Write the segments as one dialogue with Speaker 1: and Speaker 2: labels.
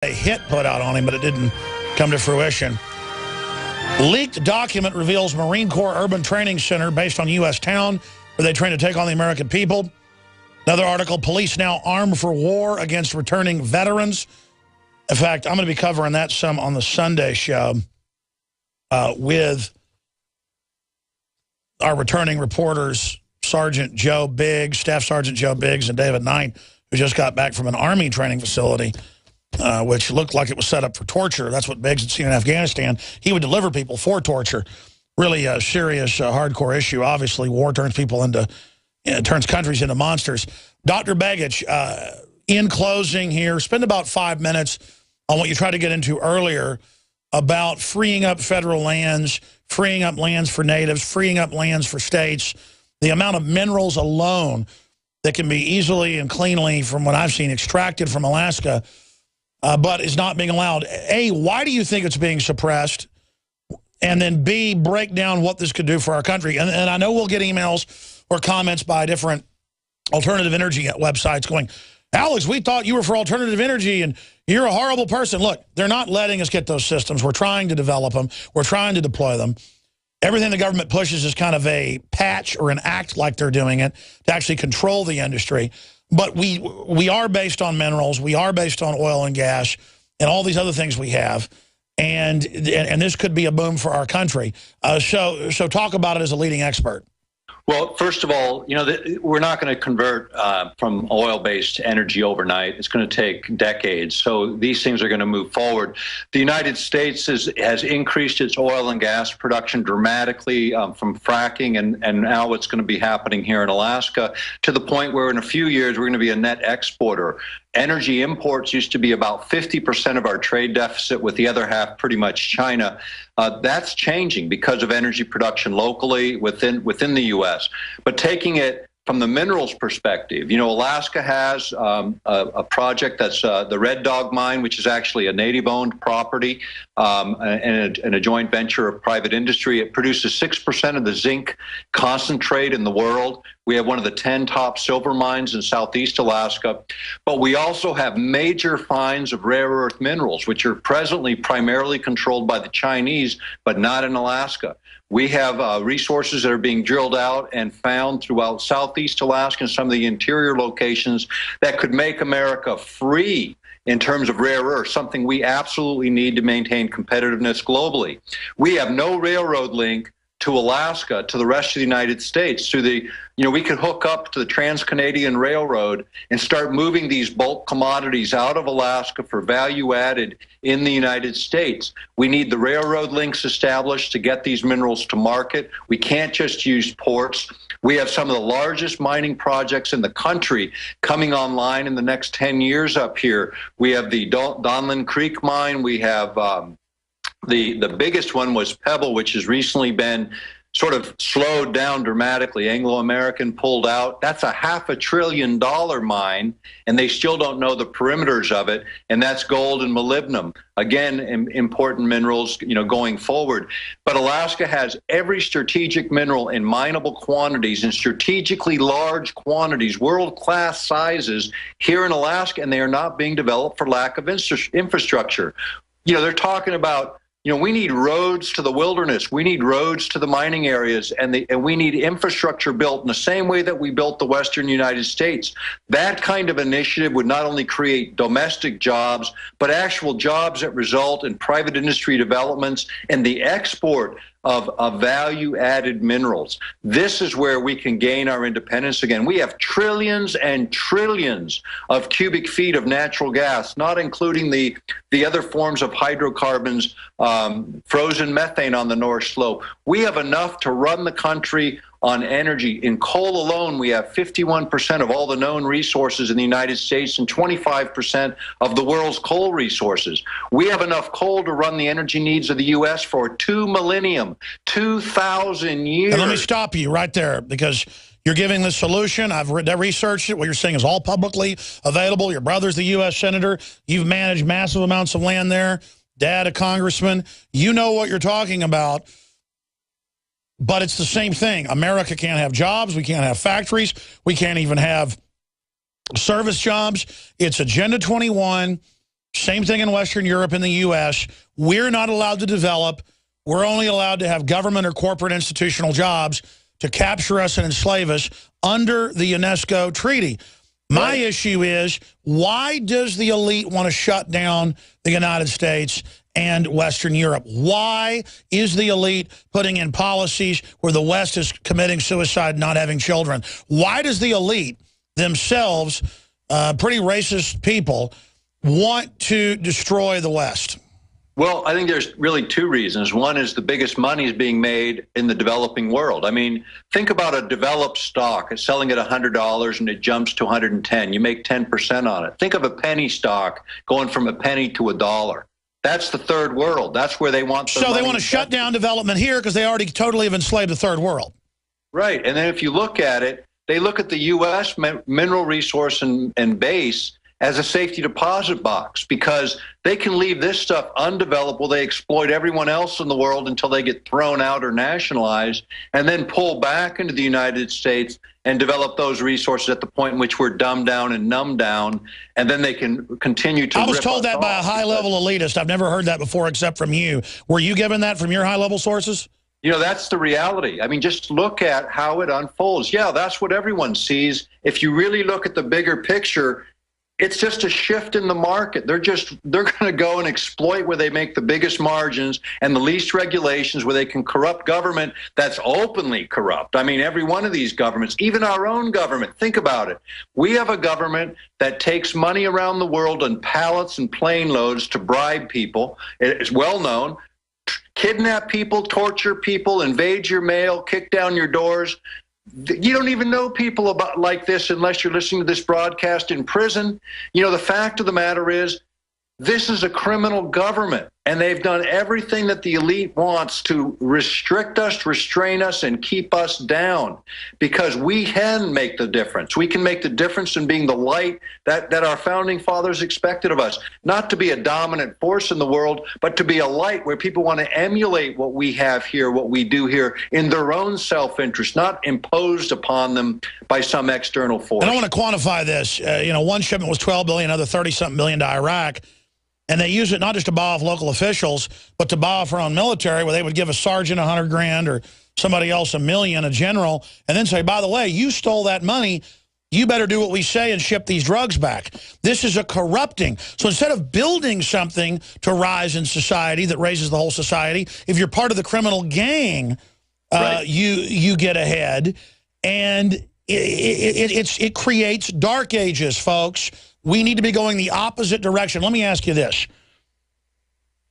Speaker 1: a hit put out on him, but it didn't come to fruition. Leaked document reveals Marine Corps Urban Training Center based on U.S. town where they train to take on the American people. Another article, police now armed for war against returning veterans. In fact, I'm going to be covering that some on the Sunday show with our returning reporters, Sergeant Joe Biggs, Staff Sergeant Joe Biggs, and David Knight, who just got back from an Army training facility, which looked like it was set up for torture. That's what Biggs had seen in Afghanistan. He would deliver people for torture. Really a serious, hardcore issue. Obviously, war turns people into, turns countries into monsters. Dr. Begich, in closing here, spend about 5 minutes on what you tried to get into earlier about freeing up federal lands, freeing up lands for natives, freeing up lands for states. The amount of minerals alone that can be easily and cleanly, from what I've seen, extracted from Alaska, but is not being allowed. A, why do you think it's being suppressed? And then B, break down what this could do for our country. And I know we'll get emails or comments by different alternative energy websites going, Alex, we thought you were for alternative energy and you're a horrible person. Look, they're not letting us get those systems. We're trying to develop them. We're trying to deploy them. Everything the government pushes is kind of a patch or an act like they're doing it to actually control the industry. But we are based on minerals. We are based on oil and gas and all these other things we have. And this could be a boom for our country. So talk about it as a leading expert.
Speaker 2: Well, first of all, you know, we're not going to convert from oil-based energy overnight. It's going to take decades. So these things are going to move forward. The United States has increased its oil and gas production dramatically from fracking, and now what's going to be happening here in Alaska, to the point where in a few years we're going to be a net exporter. Energy imports used to be about 50% of our trade deficit, with the other half pretty much China. That's changing because of energy production locally within the U.S. But taking it from the minerals perspective, you know, Alaska has a project that's the Red Dog Mine, which is actually a native-owned property and a joint venture of private industry. It produces 6% of the zinc concentrate in the world. We have one of the 10 top silver mines in southeast Alaska. But we also have major finds of rare earth minerals, which are presently primarily controlled by the Chinese, but not in Alaska. We have resources that are being drilled out and found throughout southeast Alaska and some of the interior locations that could make America free in terms of rare earth, something we absolutely need to maintain competitiveness globally. We have no railroad link to Alaska, to the rest of the United States, to the, you know, we could hook up to the Trans-Canadian Railroad and start moving these bulk commodities out of Alaska for value added in the United States. We need the railroad links established to get these minerals to market. We can't just use ports. We have some of the largest mining projects in the country coming online in the next 10 years up here. We have the Donlin Creek mine. We have the biggest one was Pebble, which has recently been sort of slowed down dramatically. Anglo-American pulled out. That's a $500 billion mine, and they still don't know the perimeters of it, and that's gold and molybdenum. Again, important minerals, you know, going forward. But Alaska has every strategic mineral in mineable quantities, in strategically large quantities, world-class sizes here in Alaska, and they are not being developed for lack of infrastructure. You know, they're talking about, you know, we need roads to the wilderness. We need roads to the mining areas, and we need infrastructure built in the same way that we built the Western United States. That kind of initiative would not only create domestic jobs, but actual jobs that result in private industry developments and the export of value-added minerals. This is where we can gain our independence again. We have trillions and trillions of cubic feet of natural gas, not including the other forms of hydrocarbons, frozen methane on the North Slope. We have enough to run the country on energy. In coal alone, we have 51% of all the known resources in the United States and 25% of the world's coal resources. We have enough coal to run the energy needs of the U.S. for 2 millennium, 2,000 years.
Speaker 1: And let me stop you right there, because you're giving the solution. I've researched it. What you're saying is all publicly available. Your brother's the U.S. Senator. You've managed massive amounts of land there. Dad, a congressman. You know what you're talking about. But it's the same thing. America can't have jobs. We can't have factories. We can't even have service jobs. It's Agenda 21. Same thing in Western Europe and the U.S. We're not allowed to develop. We're only allowed to have government or corporate institutional jobs to capture us and enslave us under the UNESCO treaty. My issue is, why does the elite want to shut down the United States and Western Europe? Why is the elite putting in policies where the West is committing suicide, not having children? Why does the elite themselves, pretty racist people, want to destroy the West?
Speaker 2: Well, I think there's really two reasons. One is the biggest money is being made in the developing world. I mean, think about a developed stock. It's selling at $100 and it jumps to 110. You make 10% on it. Think of a penny stock going from a penny to $1. That's the third world. That's where they want the money.
Speaker 1: So they want to shut down development here because they already totally have enslaved the third world.
Speaker 2: Right. And then if you look at it, they look at the U.S. mineral resource and base as a safety deposit box, because they can leave this stuff undeveloped while they exploit everyone else in the world until they get thrown out or nationalized, and then pull back into the United States and develop those resources at the point in which we're dumbed down and numbed down, and then they can continue to.
Speaker 1: I was told that by a high-level elitist. I've never heard that before except from you. Were you given that from your high-level sources?
Speaker 2: You know, that's the reality. I mean, just look at how it unfolds. Yeah, that's what everyone sees. If you really look at the bigger picture, it's just a shift in the market. They're going to go and exploit where they make the biggest margins and the least regulations, where they can corrupt government that's openly corrupt. I mean, every one of these governments, even our own government, think about it. We have a government that takes money around the world on pallets and plane loads to bribe people. It's well known. Kidnap people, torture people, invade your mail, kick down your doors. You don't even know people like this unless you're listening to this broadcast in prison. You know, the fact of the matter is, this is a criminal government, and they've done everything that the elite wants to restrict us, restrain us, and keep us down, because we can make the difference. We can make the difference in being the light that our founding fathers expected of us, not to be a dominant force in the world, but to be a light where people want to emulate what we have here, what we do here, in their own self-interest, not imposed upon them by some external force.
Speaker 1: And I want to quantify this. You know, one shipment was $12 billion, another 30-something billion to Iraq. And they use it not just to buy off local officials, but to buy off our own military, where they would give a sergeant $100,000 or somebody else $1 million, a general, and then say, by the way, you stole that money. You better do what we say and ship these drugs back. This is a corrupting. So instead of building something to rise in society that raises the whole society, if you're part of the criminal gang, you get ahead. And it creates dark ages, folks. We need to be going the opposite direction. Let me ask you this.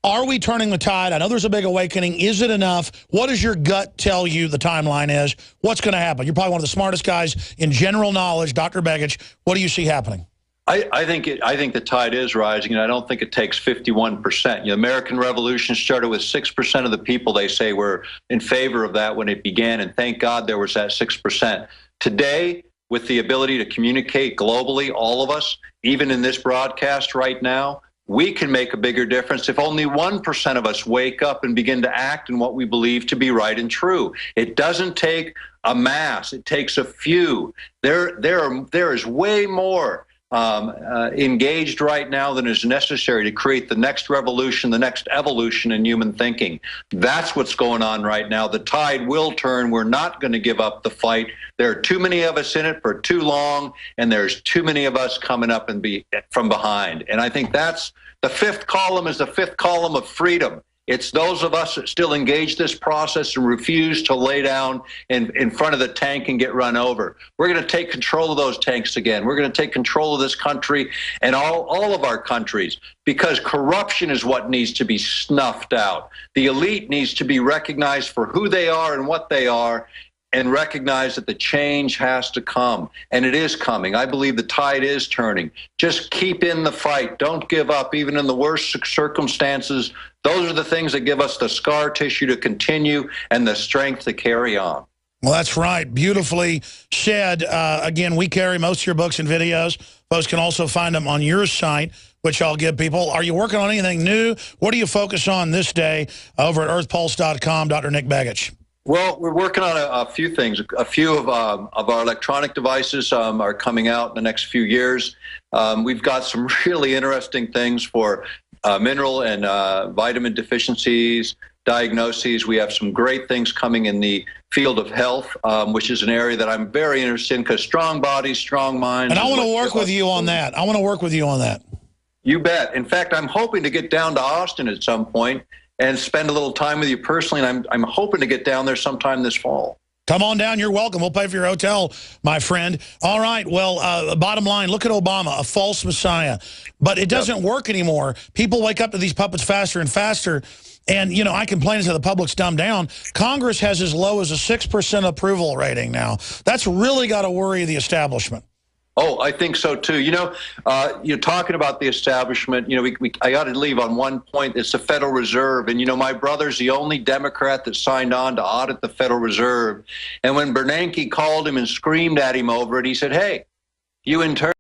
Speaker 1: Are we turning the tide? I know there's a big awakening. Is it enough? What does your gut tell you the timeline is? What's going to happen? You're probably one of the smartest guys in general knowledge, Dr. Begich. What do you see happening?
Speaker 2: I think the tide is rising, and I don't think it takes 51%. The American Revolution started with 6% of the people, they say, were in favor of that when it began, and thank God there was that 6%. Today, with the ability to communicate globally, all of us, even in this broadcast right now, we can make a bigger difference if only 1% of us wake up and begin to act in what we believe to be right and true. It doesn't take a mass. It takes a few. There is way more engaged right now than is necessary to create the next revolution, the next evolution in human thinking. That's what's going on right now. The tide will turn. We're not going to give up the fight. There are too many of us in it for too long, and there's too many of us coming up and be from behind. And I think that's the fifth column, is the fifth column of freedom. It's those of us that still engage this process and refuse to lay down in front of the tank and get run over. We're going to take control of those tanks again. We're going to take control of this country and all of our countries, because corruption is what needs to be snuffed out. The elite needs to be recognized for who they are and what they are, and recognize that the change has to come. And it is coming. I believe the tide is turning. Just keep in the fight. Don't give up, even in the worst circumstances. Those are the things that give us the scar tissue to continue and the strength to carry on.
Speaker 1: Well, that's right. Beautifully said. Again, we carry most of your books and videos. Folks can also find them on your site, which I'll give people. Are you working on anything new? What do you focus on this day over at earthpulse.com, Dr. Nick Begich?
Speaker 2: Well, we're working on a few things. A few of our electronic devices are coming out in the next few years. We've got some really interesting things for mineral and vitamin deficiencies, diagnoses. We have some great things coming in the field of health, which is an area that I'm very interested in, because strong bodies, strong minds.
Speaker 1: And I want to work with you on that. I want to work with you on that.
Speaker 2: You bet. In fact, I'm hoping to get down to Austin at some point and spend a little time with you personally, and I'm hoping to get down there sometime this fall.
Speaker 1: Come on down. You're welcome. We'll pay for your hotel, my friend. All right. Well, bottom line, look at Obama, a false messiah. But it doesn't work anymore. People wake up to these puppets faster and faster. And, you know, I complain until the public's dumbed down. Congress has as low as a 6% approval rating now. That's really got to worry the establishment.
Speaker 2: Oh, I think so, too. You know, you're talking about the establishment. You know, I got to leave on one point. It's the Federal Reserve. And, you know, my brother's the only Democrat that signed on to audit the Federal Reserve. And when Bernanke called him and screamed at him over it, he said, hey, you in turn.